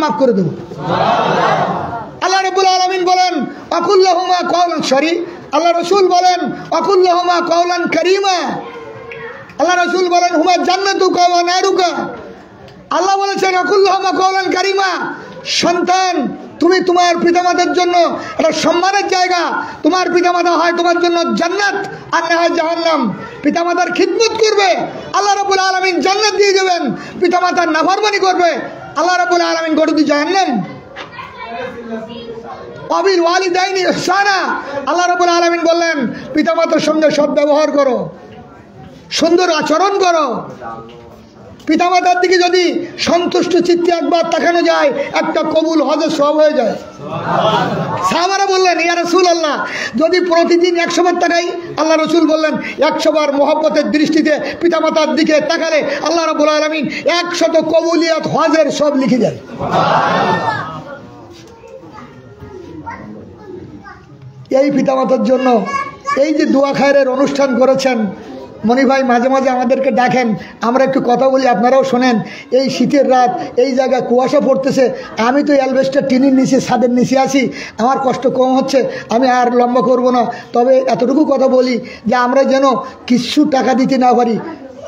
মাফ করে দেব। আল্লাহ রাব্বুল আলামিন বলেন আকুল্লাহুমা কওলান সরি আল্লাহ রাসূল বলেন আকুল্লাহুমা কওলান কারীমা। আল্লাহ রাসূল বলেন হুমা জান্নাতুকা ওয়া নারুকা। আল্লাহ বলেছেন আকুল্লাহুমা কওলান কারীমা, সন্তান তুমি তোমার পিতামাতার জন্য একটা সম্মানের জায়গা। তোমার পিতামাতা হয় তোমার জন্য জান্নাত আর না হয় জাহান্নাম। পিতামাতার খিদমত করবে, আল্লাহ রাব্বুল আলামিন জান্নাত দিয়ে দেবেন। পিতামাতার নাফরমানি করবে, আল্লাহ রাব্বুল আলামিন করে দিবেন জাহান্নাম। ওয়াবিল ওয়ালিদাইনি ইহসানা, আল্লাহ রাব্বুল আলামিন বললেন পিতামাতার সঙ্গে সৎ ব্যবহার করো, সুন্দর আচরণ করো। পিতামাতার দিকে যদি সন্তুষ্ট চিত্তে একবার তাকানো যায়, একটা কবুল হজের সওয়াব হয়ে যায়। সাহাবারা বললেন ইয়া রাসূলুল্লাহ, যদি প্রতিদিন 100 বার তাকাই? আল্লাহ রাসূল বললেন 100 বার মহব্বতের দৃষ্টিতে পিতামাতার দিকে তাকালে আল্লাহ রাব্বুল আলামিন 100 কবুলিয়াত হজের সব লিখে যায়। এই পিতামাতার জন্য এই যে দোয়া খায়রের অনুষ্ঠান করেছেন, মনি ভাই মাঝে মাঝে আমাদেরকে ডাকেন, আমরা একটু কথা বলি, আপনারাও শোনেন। এই শীতের রাত, এই জায়গায় কুয়াশা পড়তেছে, আমি তো অ্যালবেস্টার টিনের নিচে ছাদের নিচে আছি, আমার কষ্ট কম হচ্ছে, আমি আর লম্বা করব না। তবে এতটুকু কথা বলি যে আমরা যেন কিছু টাকা দিতে না পারি,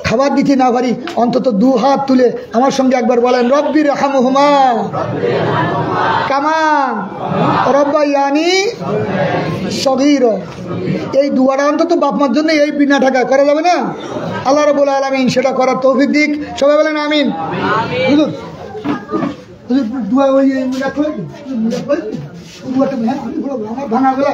খাবার দিতে না পারি, অন্তত 2 হাত তুলে আমার সঙ্গে একবার বলেন রব্বির রহমহুমা কামা রব্বায়ানি সগীরা। এই দুয়াটা অন্তত বাপ মার জন্য এই বিনা টাকা করা যাবে না? আল্লাহ রাব্বুল আলামিন সেটা করার তৌফিক দিক। সবাই বলেন আমিন। হুজুর হুজুর দুয়া ওই মুলা কই দুয়াটা ভাঙা গেল।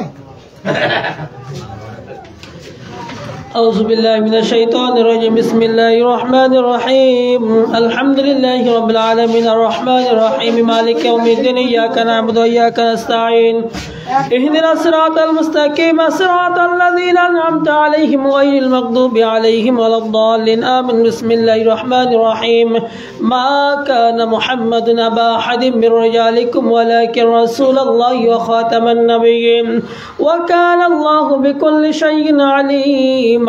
أعوذ بالله من الشيطان الرجيم بسم الله الرحمن الرحيم الحمد لله رب العالمين الرحمن الرحيم مالك يوم الدين إياك نعبد وإياك نستعين اهدنا الصراط المستقيم صراط الذين أنعمت عليهم غير المغضوب عليهم ولا الضالين آمين بسم الله الرحمن الرحيم ما كان محمد أبا أحد من رجالكم ولكن رسول الله وخاتم النبيين وكان الله بكل شيء عليم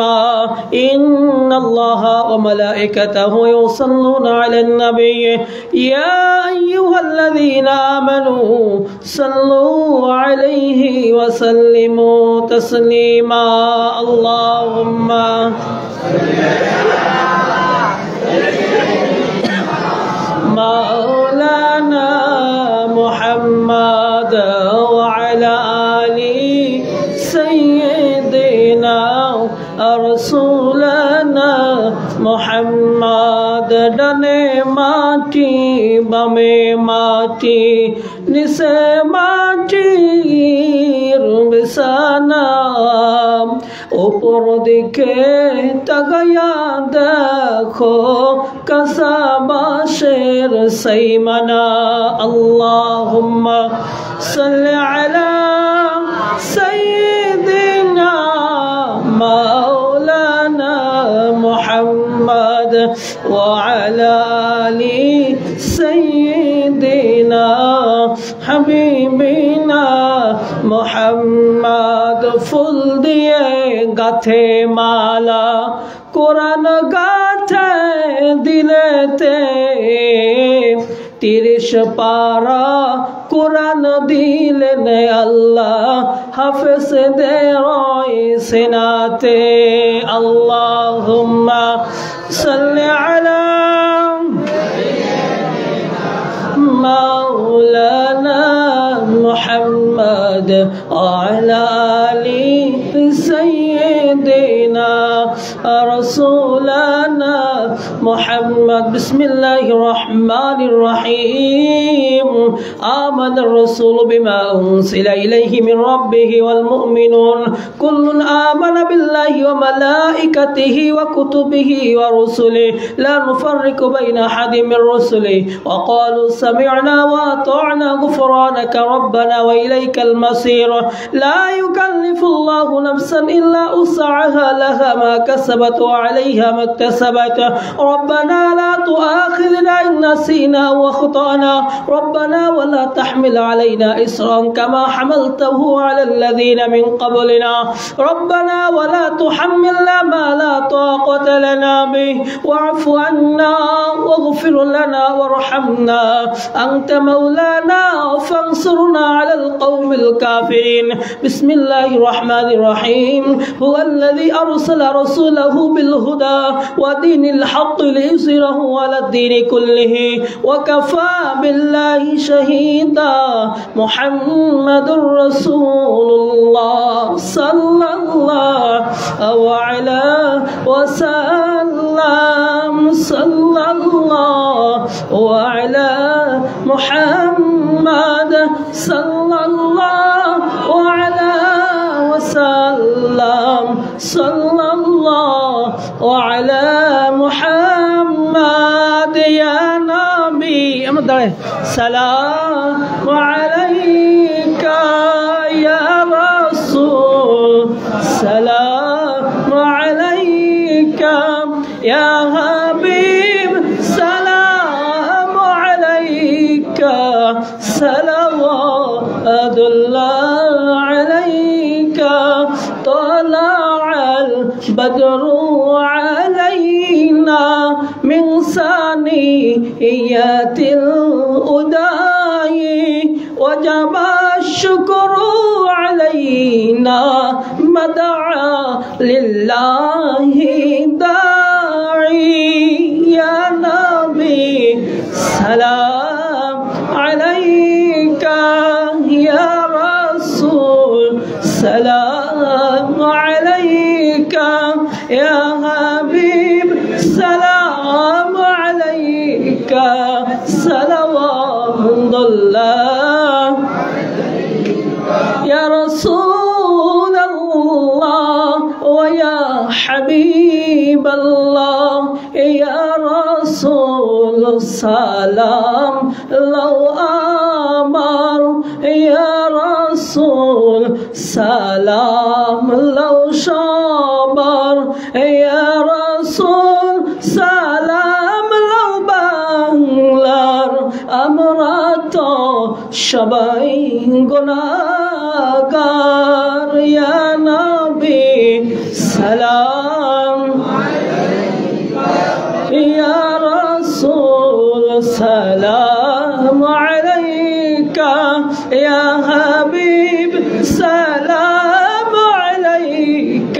إن الله وملائكته يصلون على النبي يا أيها الذين آمنوا صلوا عليه وسلموا تسليما اللهم مولانا محمد وعلى آله سيدنا رسولنا محمد ডানে মাটি বামে মাটি নিচে মাটির বিছানা উপর দিকে তাকায়া দেখো কাঁচা বাঁশের সাইমানা আল্লাহুম্মা সাল্লি আলা সাইয়্যিদিনা مولانا محمد وعلى آل سيدنا حبيبنا محمد ফুল দিয়ে গাথে মালা কোরআন গাথে দিলেতে 30 পারা কোরআন দিলেন আল্লাহ হাফেজদের সিনাতে আল্লাহুম্মা সাল্লি আলা মাওলানা মুহাম্মদ ওয়ালা আলি সাইয়্যিদিনা রাসূলানা মুহাম্মদ বিসমিল্লাহির রহমানির রহিম آمن الرسول بما أنزل إليه من ربه والمؤمنون كل آمن بالله وملائكته وكتبه ورسله لا نفرق بين أحد من رسله وقالوا سمعنا وأطعنا غفرانك ربنا وإليك المصير لا يكلف الله نفسا إلا وسعها لها ما كسبت وعليها ما اكتسبت ربنا لا ولا تؤاخذنا إن نسينا واخطأنا ربنا ولا تحمل علينا إصرا كما حملته على الذين من قبلنا ربنا ولا تحملنا ما لا طاقة لنا به واعف عنا واغفر لنا وارحمنا أنت مولانا فانصرنا على القوم الكافرين بسم الله الرحمن الرحيم هو الذي أرسل رسوله بالهدى ودين الحق ليظهره على الدين كله وكفى بالله شهيدا محمد رسول الله صلى الله عليه وسلم صلى الله على محمد صلى الله على وسلم صلى الله على محمد يا نبي سلام عليك يا رسول سلام عليك يا حبيب سلام عليك صلوات الله عليك طلع البدر علينا من ثنيات الأداء وجب الشكر علينا مدعا لله داعي يا نبي سلام عليك يا رسول سلام عليك يا حبيب سلام عليك صلوات الله يا رسول الله ويا حبيب الله يا رسول السلام لو أمر يا رسول سلام لو شبر يا رسول سلام لو بنگلر أمرت شبي گناهگار يا نبي سلام يا رسول سلام عليك يا حبيب سلام عليك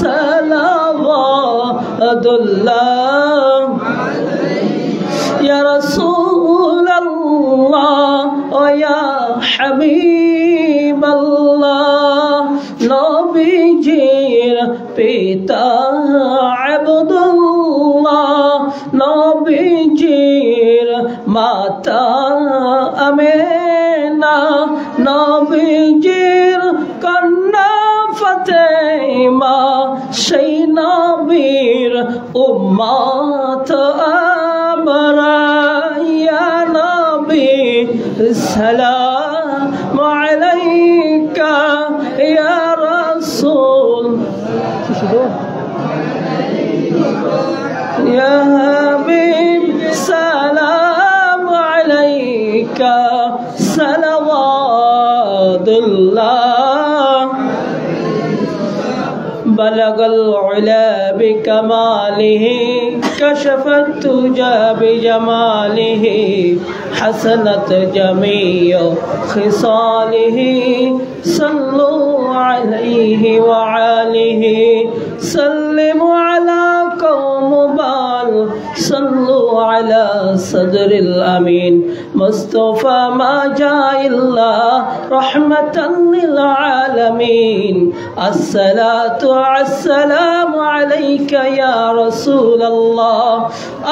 صلوات الله يا رسول الله ويا حبيب الله نبي جير পিতা আব্দুল্লাহ নবীজির মাতা আমেনা নবীজির কন্যা ফাতেমা সেই নবীর উম্মত আমরা ইয়া নবী সালাম আলাইকা ইয়া রাসূল يا حبيب سلام عليك صلوات الله بلغ العلا بكماله كشف التجى بجماله حسنت جميع خصاله صلوا عليه وعاله سلموا على قوم بال صلوا على صدر الأمين مصطفى ما جاء إلا رحمة للعالمين الصلاة والسلام عليك يا رسول الله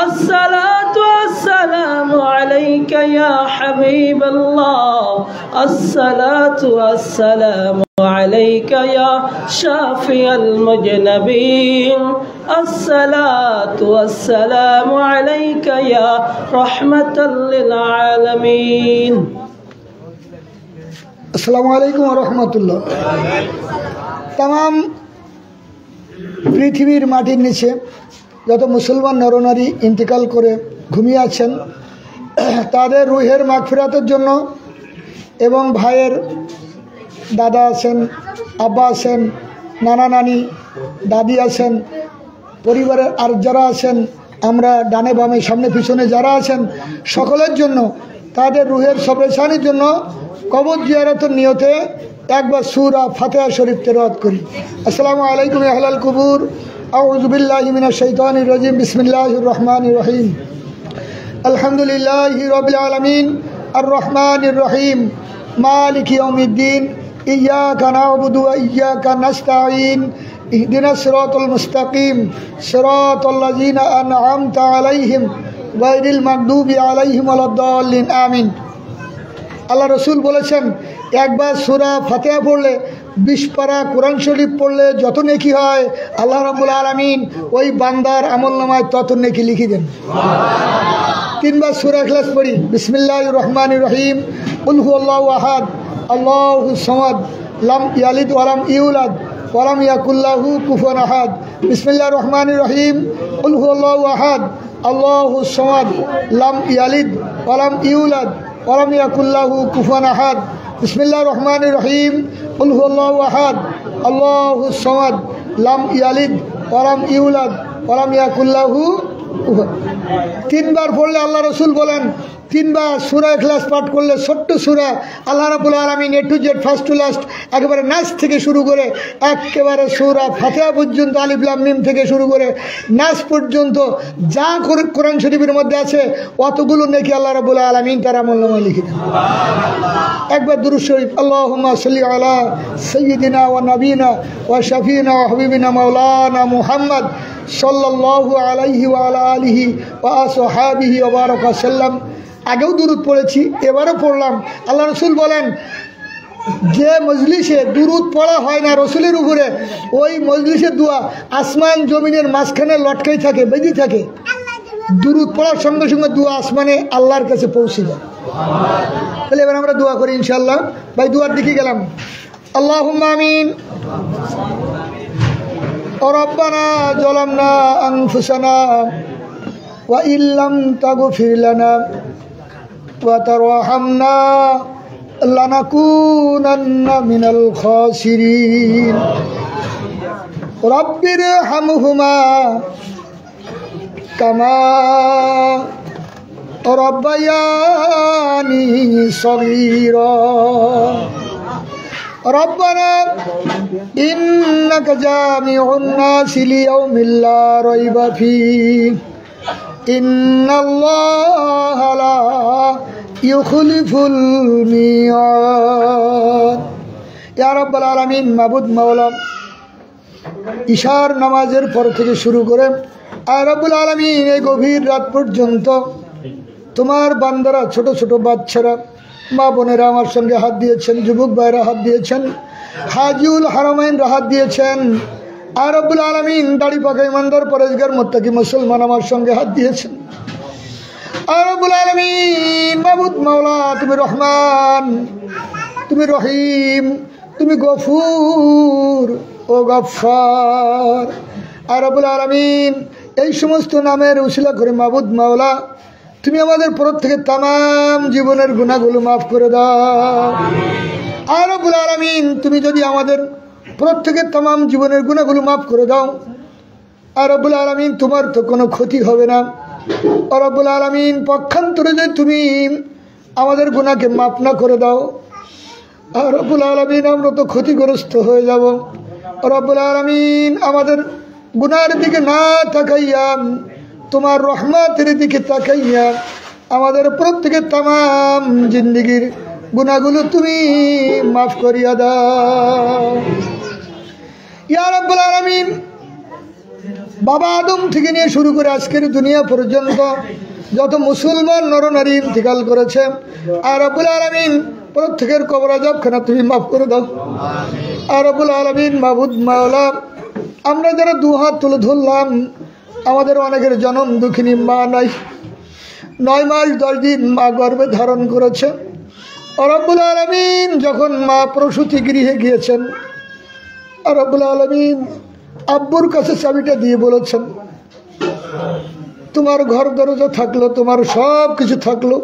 الصلاة والسلام عليك يا حبيب الله الصلاة والسلام عليك يا شافي المجنبين الصلاة والسلام عليك يا رحمة للعالمين আসসালামু আলাইকুম ওয়া রাহমাতুল্লাহ। तमाम পৃথিবীর মাটির নিচে যত মুসলমান নরনারী ইন্তেকাল করে ঘুমিয়ে আছেন তাদের রুহের মাগফিরাতের জন্য, এবং ভাইয়ের দাদা আছেন, আব্বা আছেন, নানা নানি, দাদি আছেন, পরিবারের আর যারা আছেন, আমরা ডানে বামে সামনে পিছনে যারা আছেন সকলের জন্য, তাদের রুহের সবরেশানির জন্য কবর জিয়ারতের নিয়তে একবার সূরা ফাতিহা শরীফ তেলাওয়াত করি। আসসালামু আলাইকুম আহলাল কুবুর, আউযু বিল্লাহি মিনাশ শাইতানির রাজিম, বিসমিল্লাহির রহমানির রহিম। আলহামদুলিল্লাহি রাব্বিল আলামিন, আর রহমানির রহিম, মালিকি ইয়াউমিদ্দিন, ইয়্যাকা না'বুদু ওয়া ইয়্যাকা নাস্তাঈন, ইহদিনাস সিরাতাল মুস্তাকিম, সিরাতাল লাযিনা আন'আমতা আলাইহিম গায়রিল মাগদুবি আলাইহিম ওয়ালাদ-দাল্লিন, আমিন। আল্লাহ রসুল বলেছেন, একবার সূরা ফাতিহা পড়লে 20 পারা কোরআন শরীফ পড়লে যত নেকি হয়, আল্লাহ রাব্বুল আলামিন ওই বান্দার আমলনামায় তত নেকি লিখে দেন। 3 বার সূরা ইখলাস পড়ি। বিসমিল্লাহির রহমানির রহিম, কুল হুয়াল্লাহু আহাদ, আল্লাহুস সামাদ, লাম ইয়ালিদ ওয়া লাম ইউলাদ ওয়া লাম ইয়াকুল লাহু কুফুয়ান আহাদ। বিসমিল্লাহির রহমানির রহিম, কুল হুয়াল্লাহু আহাদ, আল্লাহুস সামাদ, লাম ইয়ালিদ ওয়া লাম ইউলাদ ওয়া লাম ইয়াকুল লাহু কুফুয়ান আহাদ। বিসমিল্লাহির রহমানির রহিম, কুল হুয়াল্লাহু আহাদ, আল্লাহুস সামাদ, লাম ইয়ালিদ ওয়া লাম ইউলাদ ওয়া লাম ইয়াকুল লাহু কুফুয়ান। 3 বার পড়লে আল্লাহ রসুল বলেন, 3 বার সূরা ইখলাস পাঠ করলে ছোট্ট সূরা আল্লাহ রাব্বুল আলামিন A to Z first to last একেবারে নাস থেকে শুরু করে একেবারে সূরা ফাতিহা পর্যন্ত, আলিফ লাম মিম থেকে শুরু করে নাস পর্যন্ত যা কোরআন শরীফের মধ্যে আছে অতগুলো নেকি আল্লাহ রাব্বুল আলামিন তার আমলনামায় লিখে দেন। একবার দুরূদ শরীফ, আল্লাহুম্মা সাল্লি আলা সাইয়্যিদিনা ওয়া নবিনা ওয়া শাফিনা ওয়া হাবিবিনা মাওলানা মুহাম্মদ সাল্লাল্লাহু আলাইহি ওয়া আলা আলিহি ওয়া আসহাবিহি ওয়া বারাকা সাল্লাম। আগেও দুরূদ পড়েছি, এবারও পড়লাম। আল্লাহ রসুল বলেন, যে মজলিসে দুরূদ পড়া হয় না রসুলের উপরে, ওই মজলিসের দোয়া আসমান জমিনের মাঝখানে লটকাই থাকে, বেঁধে থাকে। দুরূদ পড়ার সঙ্গে সঙ্গে দোয়া আসমানে আল্লাহর কাছে পৌঁছে যায়। তাহলে এবার আমরা দোয়া করি ইনশাআল্লাহ। ভাই দুয়ার দিকে গেলাম। আল্লাহুম্মা আমিন। রব্বানা যালামনা আনফুসানা ওয়া ইল্লাম তাগফির লানা ওয়া তারহামনা লানাকুনান্না মিনাল খাসিরিন। রব্বিরহামহুমা কামা রব্বায়ানি সগীরা। রব্বানা ইন্নাকা জামিউন নাসি লিয়াউমিন লা রাইবা ফীহি ইন্নাল্লাহা লা ইউখলিফুল মিয়াদ। ইয়া রাব্বাল আলামিন, মাবুদ মাওলা, ইশার নামাজের পর থেকে শুরু করে আর রাব্বুল আলামিন এই গভীর রাত পর্যন্ত তোমার বান্দারা, ছোট ছোট বাচ্চারা, মা বোনেরা আমার সঙ্গে হাত দিয়েছেন, যুবক ভাইরা হাত দিয়েছেন, হাজিউল হারামাইনরা হাত দিয়েছেন। আর রাব্বুল আলামিন দাড়ি পাকা ইমানদার পরেজগার মুত্তাকি মুসলমান আমার সঙ্গে হাত দিয়েছেন। আর রাব্বুল আলামিন, মাবুদ মাওলা, তুমি রহমান, তুমি রহিম, তুমি গফুর ও গফফার। আর রাব্বুল আলামিন, এই সমস্ত নামের উসিলা করে মাবুদ মাওলা, তুমি আমাদের প্রত্যেকের তামাম জীবনের গুনাহগুলো মাফ করে দাও। আর রাব্বুল আলামিন, তুমি যদি আমাদের প্রত্যেকের তামাম জীবনের গুনাহগুলো মাফ করে দাও, আর রাব্বুল আলামিন, তোমার তো কোনো ক্ষতি হবে না। আর রাব্বুল আলামিন, পক্ষান্তরে যদি তুমি আমাদের গুনাহকে মাফ না করে দাও, আর রাব্বুল আলামিন, আমরা তো ক্ষতিগ্রস্ত হয়ে যাব। রাব্বুল আলামিন, আমাদের গুনাহের দিকে না তাকাইয়া তোমার রহমতের দিকে তাকাইয়া আমাদের প্রত্যেকের তামাম জিন্দেগির গুনাহগুলো তুমি মাফ করিয়া দাও। ইয়া রাব্বুল আলামিন, বাবা আদম থেকে নিয়ে শুরু করে আজকের দুনিয়া পর্যন্ত যত মুসলমান নরনারী ইন্তেকাল করেছে, আর রাব্বুল আলামিন, প্রত্যেকের কবর আযাবখানা তুমি মাফ করে দাও। আর রাব্বুল আলামিন, মাবুদ মাওলা, আমরা যারা দুহাত তুলে ধরলাম, আমাদের অনেকের জনম দুঃখিনী মা নাই, 9 মাস 10 দিন মা গর্ভে ধারণ করেছে। রব্বুল আলামিন, যখন মা প্রসূতি গৃহে গিয়েছেন, রব্বুল আলামিন আব্বুর কাছে চাবিটা দিয়ে বলেছেন, তোমার ঘর দরজা থাকলো, তোমার সব কিছু থাকলো,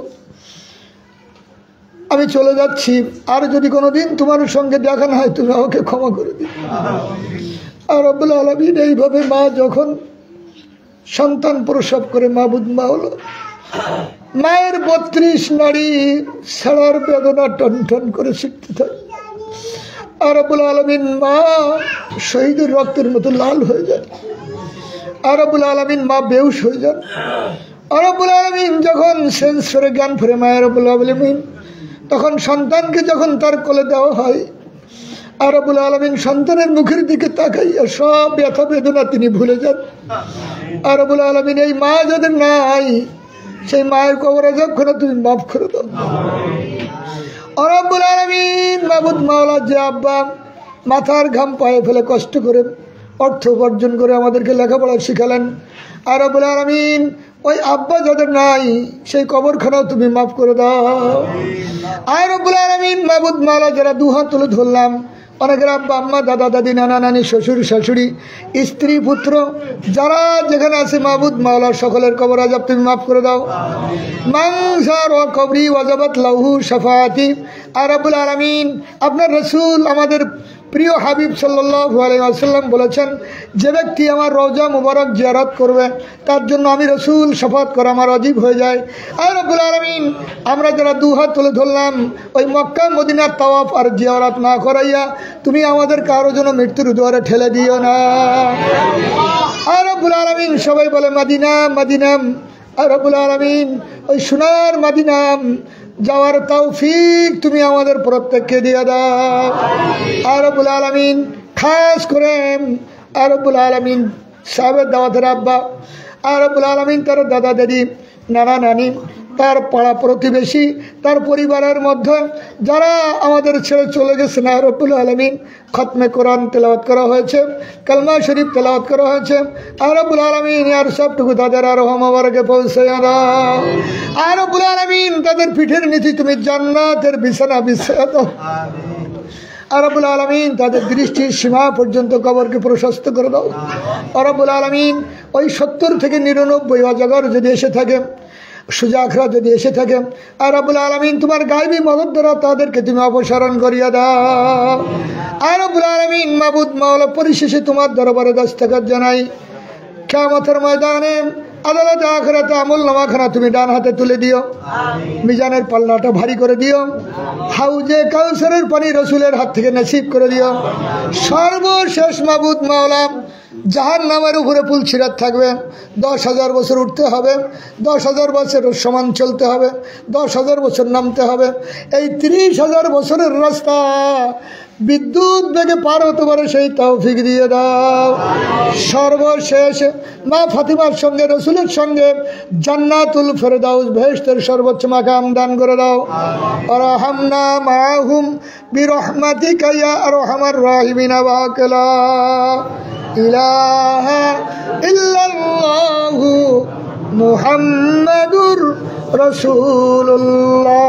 আমি চলে যাচ্ছি, আর যদি কোনোদিন তোমার সঙ্গে দেখা না হয় তুমি আমাকে ক্ষমা করে দিও। আর রব্বুল আলামিন এইভাবে মা যখন সন্তান প্রসব করে মাবুদ মা হলো, মায়ের 32 নারী ছাড়ার বেদনা টন টন করে শিখতে থাকে। আর রব্বুল আলামিন মা শহীদের রক্তের মতো লাল হয়ে যায়। আর রব্বুল আলামিন মা বেহুশ হয়ে যান। আর রব্বুল আলামিন যখন সেন্স ফেরে, জ্ঞান ফেরে মায়ের রব্বুল আলামিন তখন সন্তানকে যখন তার কোলে দেওয়া হয়, আর রব্বুল আলামিন সন্তানের মুখের দিকে তাকাইয়া সব ব্যথা বেদনা তিনি ভুলে যান। আর রব্বুল আলামিন এই মা যাদের নাই, সেই মায়ের কবর আযাবখানা তুমি মাফ করে দাও। আর রব্বুল আলামিন মাবুদ মাওলা যে আব্বা মাথার ঘাম পায়ে ফেলে কষ্ট করে অর্থ উপার্জন করে আমাদেরকে লেখাপড়া শিখালেন, আর রব্বুল আলামিন ওই আব্বা যাদের নাই সেই কবরখানাও তুমি মাফ করে দাও। আর রব্বুল আলামিন মাবুদ মাওলা যারা দুহাত তুলে ধরলাম, অনেকের আব্বা আম্মা দাদা দাদি নানা নানি শ্বশুর শাশুড়ি স্ত্রী পুত্র যারা যেখানে আছে মাবুদ মাওলা সকলের কবর আযাব তুমি মাফ করে দাও। মানসার ও কবরি ওয়াজাবাত লাহু শাফাআতি। আর রব্বুল আলামিন আপনার রাসূল আমাদের প্রিয় হাবিব সাল্লাল্লাহু আলাইহি ওয়াসাল্লাম বলেছেন, যে ব্যক্তি আমার রওজা মুবারক জিয়ারত করবে তার জন্য আমি রাসূল শাফাত করা আমার ওয়াজিব হয়ে যায়। আর রব্বুল আলামিন আমরা যারা দুহাত তুলে ধরলাম, ওই মক্কা মদিনার তাওয়াফ আর জিয়ারত না করাইয়া তুমি আমাদের কারো জন্য মৃত্যুর দুয়ারে ঠেলে দিও না। আর রব্বুল আলামিন সবাই বলে মদিনা মদিনা। আর রব্বুল আলামিন ওই সোনার মদিনা যাওয়ার তৌফিক তুমি আমাদের প্রত্যেককে দিয়ে দাও। আর রব্বুল আলামিন খাস করে আর রব্বুল আলামিন সাহেবের দাওয়াতের আব্বা, আর রব্বুল আলামিন তার দাদা দাদি নানা নানি তার পাড়া প্রতিবেশী তার পরিবারের মধ্যে যারা আমাদের ছেড়ে চলে গেছে, আর রব্বুল আলামিন খতমে কোরআন তেলাওয়াত করা হয়েছে, কালমা শরীফ তেলাওয়াত করা হয়েছে, আর রব্বুল আলামিন আর সবটুকু তাদের আর মোবারকে পৌঁছে দাও। আর রব্বুল আলামিন তাদের পিঠের নিচে তুমি জান্নাতের বিছানা বিছিয়ে দাও। আর রব্বুল আলামিন তাদের দৃষ্টির সীমা পর্যন্ত কবরকে প্রশস্ত করে দাও। আর রব্বুল আলামিন ওই 70 থেকে 99 অজগর যদি এসে থাকে, সুজাখরা যদি এসে থাকে, আর রব্বুল আলামিন তোমার গায়বী মদত দ্বারা তাদেরকে তুমি অপসারণ করিয়া দাও। আর রব্বুল আলামিন মাবুদ মাওলা পরিশেষে তোমার দরবারে দস্তখত জানাই, কিয়ামতের ময়দানে আদালতে আখিরাতে আমলনামাখানা তুমি ডান হাতে তুলে দিও, মিজানের পাল্লাটা ভারী করে দিও, হাউজে কাউসারের পানি রাসূলের হাত থেকে নসিব করে দিও। সর্বশেষ মাবুদ মাওলা জাহান্নামের উপরে পুলসিরাত থাকবে, 10,000 বছর উঠতে হবে, 10,000 বছর সমান চলতে হবে, 10,000 বছর নামতে হবে। এই 30,000 বছরের রাস্তা বিদ্যুৎ বেগে পার হতে পারে সেই তৌফিক দিয়ে দাও। সর্বশেষ মা ফাতিমার সঙ্গে রাসূলের সঙ্গে জান্নাতুল ফেরদাউস বেহেশতের সর্বোচ্চ মাকাম দান করে দাও। আরহামনা মাহুম বিরহমাতিকা ইয়া আরহামার রাহিমিন ওয়াকালা ইলাহা ইল্লাল্লাহু মুহাম্মাদুর রাসূলুল্লাহ।